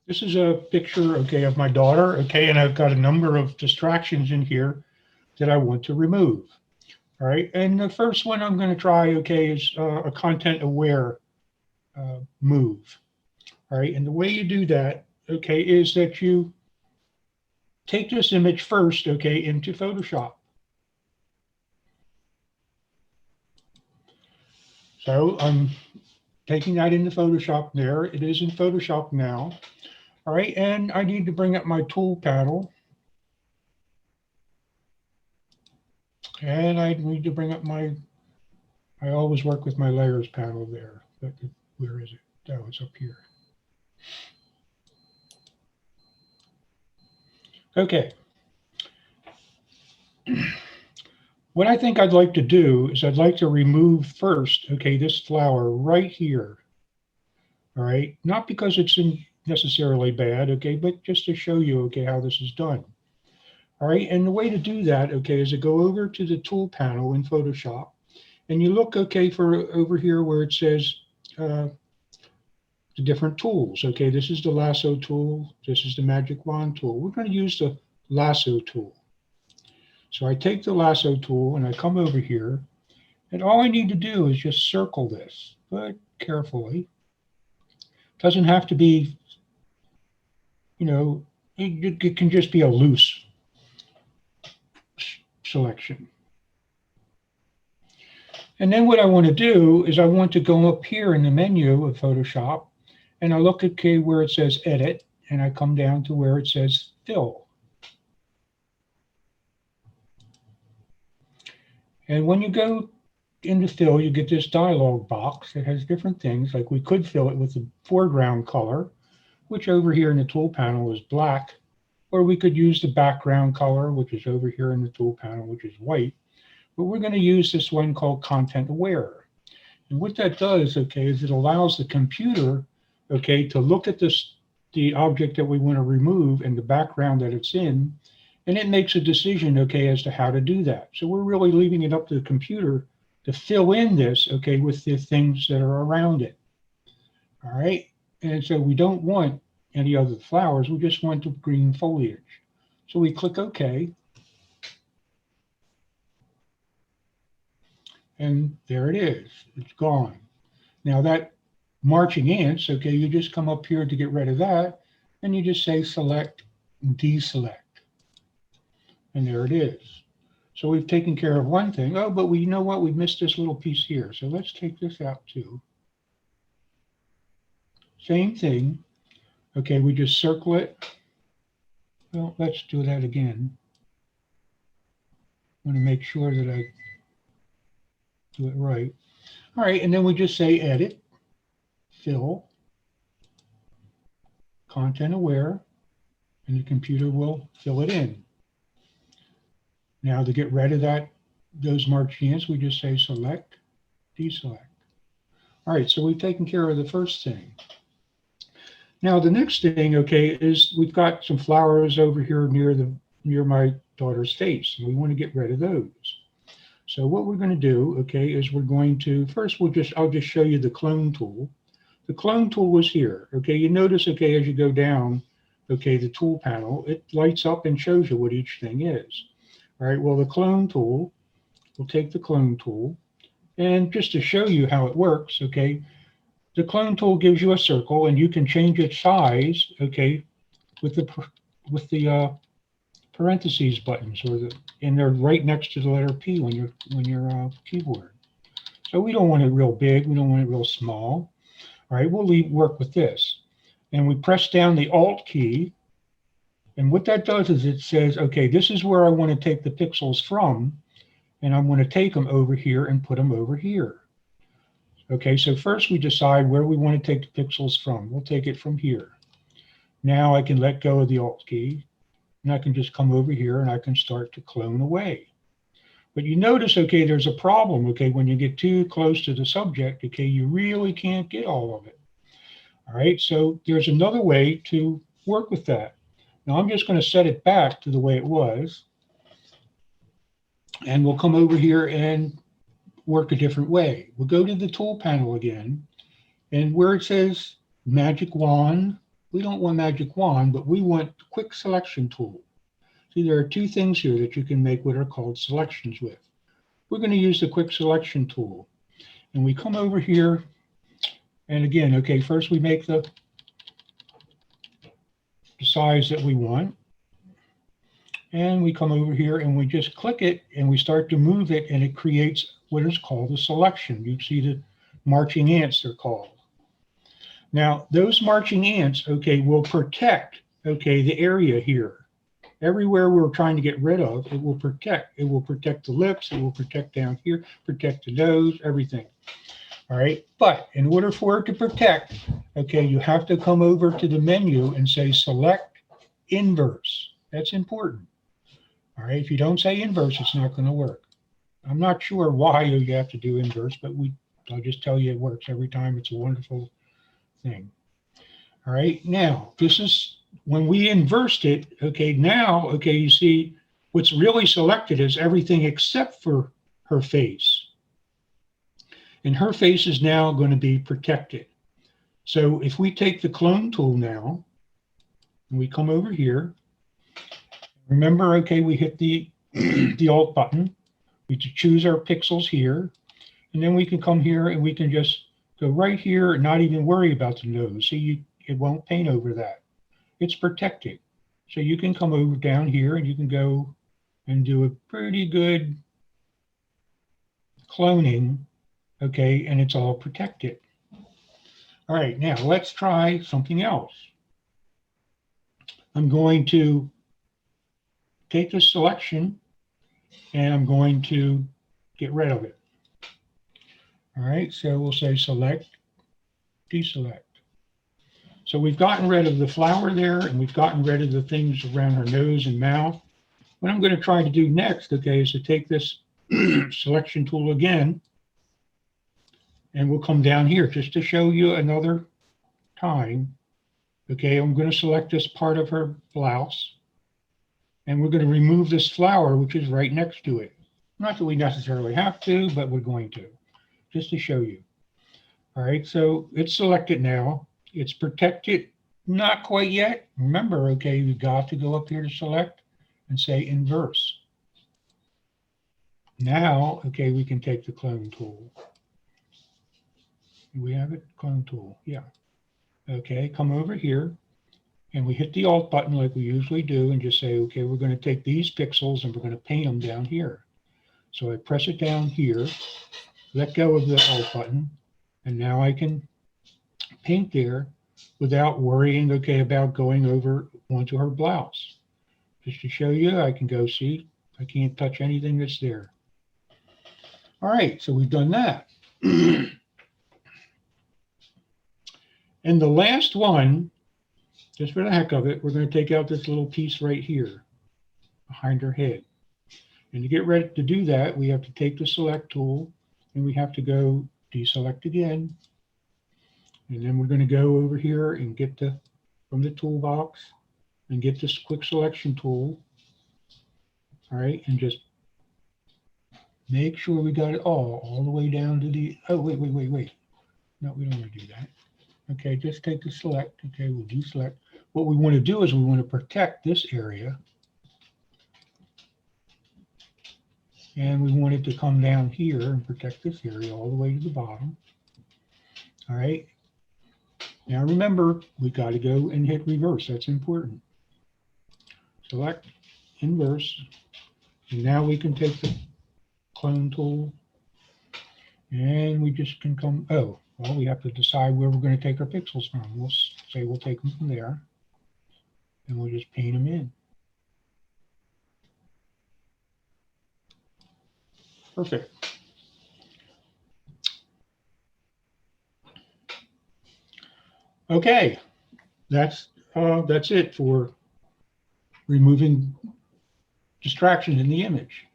This is a picture, okay, of my daughter, okay, and I've got a number of distractions in here that I want to remove. All right, and the first one I'm going to try, okay, is a content aware move. All right, and the way you do that, okay, is that you take this image first, okay, into Photoshop. So I'm taking that into Photoshop there. It is in Photoshop now. All right, and I need to bring up my tool panel. And I need to bring up my, I always work with my layers panel there. But where is it? Oh, it's up here. Okay. What I think I'd like to do is I'd like to remove first, okay, this flower right here. All right, not because it's necessarily bad, okay, but just to show you, okay, how this is done. All right, and the way to do that, okay, is to go over to the tool panel in Photoshop, and you look, okay, for over here where it says the different tools. Okay, this is the lasso tool. This is the magic wand tool. We're going to use the lasso tool. So I take the lasso tool and I come over here, and all I need to do is just circle this, but carefully. It doesn't have to be, you know, it can just be a loose selection. And then what I want to do is I want to go up here in the menu of Photoshop, and I look at, okay, where it says edit, and I come down to where it says fill. And when you go into fill, you get this dialog box that has different things, like we could fill it with the foreground color, which over here in the tool panel is black, or we could use the background color, which is over here in the tool panel, which is white. But we're going to use this one called content aware. And what that does, okay, is it allows the computer, okay, to look at this, the object that we want to remove and the background that it's in, and it makes a decision, okay, as to how to do that. So we're really leaving it up to the computer to fill in this, okay, with the things that are around it. All right, and so we don't want any other flowers, we just want the green foliage. So we click OK. And there it is, it's gone. Now that marching ants, okay, you just come up here to get rid of that, and you just say select, deselect. And there it is. So we've taken care of one thing. Oh, but you know what? We missed this little piece here. So let's take this out too. Same thing. Okay, we just circle it. Well, let's do that again. I want to make sure that I do it right. All right, and then we just say edit, fill, content aware, and the computer will fill it in. Now to get rid of those marching ants, we just say select, deselect. All right, so we've taken care of the first thing. Now the next thing, okay, is we've got some flowers over here near my daughter's face, and we want to get rid of those. So what we're going to do, okay, is we're going to first I'll just show you the clone tool. The clone tool was here. Okay, you notice, okay, as you go down, okay, the tool panel, it lights up and shows you what each thing is. All right, well, the clone tool, we'll take the clone tool, and just to show you how it works, okay, the clone tool gives you a circle, and you can change its size, okay, with the parentheses buttons, and they're right next to the letter P when you're keyboard. So we don't want it real big, we don't want it real small. All right, we'll work with this, and we press down the Alt key. And what that does is it says, okay, this is where I want to take the pixels from, and I'm going to take them over here and put them over here. Okay, so first we decide where we want to take the pixels from. We'll take it from here. Now I can let go of the Alt key, and I can just come over here and I can start to clone away. But you notice, okay, there's a problem, okay, when you get too close to the subject, okay, you really can't get all of it. All right, so there's another way to work with that. Now I'm just going to set it back to the way it was, and we'll come over here and work a different way. We'll go to the tool panel again, and where it says magic wand, We don't want magic wand, but we want quick selection tool. See, there are two things here that you can make what are called selections with. We're going to use the quick selection tool. And we come over here, and again, okay, first we make the size that we want. And we come over here and we just click it and we start to move it, and it creates what is called a selection. You see the marching ants, they're called. Now, those marching ants, okay, will protect, okay, the area here. Everywhere we're trying to get rid of, it will protect. It will protect the lips, it will protect down here, protect the nose, everything. All right, but in order for it to protect, okay, you have to come over to the menu and say select inverse. That's important. All right, if you don't say inverse, it's not going to work. I'm not sure why you have to do inverse, but I'll just tell you it works every time. It's a wonderful thing. All right, now this is when we inversed it. Okay, now, okay, you see what's really selected is everything except for her face. And her face is now going to be protected. So if we take the clone tool now, and we come over here, remember, okay, we hit the Alt button. We choose our pixels here, and then we can come here and we can just go right here and not even worry about the nose. See, it won't paint over that. It's protected. So you can come over down here and you can go and do a pretty good cloning, okay, and it's all protected. All right, now let's try something else. I'm going to take the selection and I'm going to get rid of it. All right, so we'll say select, deselect. So we've gotten rid of the flower there, and we've gotten rid of the things around her nose and mouth. What I'm going to try to do next, okay, is to take this selection tool again, and we'll come down here just to show you another time. Okay, I'm going to select this part of her blouse, and we're going to remove this flower, which is right next to it. Not that we necessarily have to, but we're going to, just to show you. All right, so it's selected now. It's protected, not quite yet. Remember, okay, you've got to go up here to select and say inverse. Now, okay, we can take the clone tool. Do we have it? Clone tool, yeah. Okay, come over here and we hit the Alt button like we usually do and just say, okay, we're going to take these pixels and we're going to paint them down here. So I press it down here, let go of the Alt button, and now I can paint there without worrying, okay, about going over onto her blouse. Just to show you, I can go see, I can't touch anything that's there. All right, so we've done that. And the last one, just for the heck of it, we're going to take out this little piece right here behind her head. And to get ready to do that, we have to take the select tool and we have to go deselect again. And then we're going to go over here and get from the toolbox and get this quick selection tool. All right, and just make sure we got it all the way down to the, oh, wait. No, we don't want to do that. Okay, just take the select. Okay, we'll deselect. What we want to do is we want to protect this area. And we want it to come down here and protect this area all the way to the bottom. All right. Now remember, we got to go and hit reverse. That's important. Select, inverse. And now we can take the clone tool. And we just can come, oh, well, we have to decide where we're going to take our pixels from. We'll say we'll take them from there. And we'll just paint them in. Perfect. Okay, that's it for removing distractions in the image.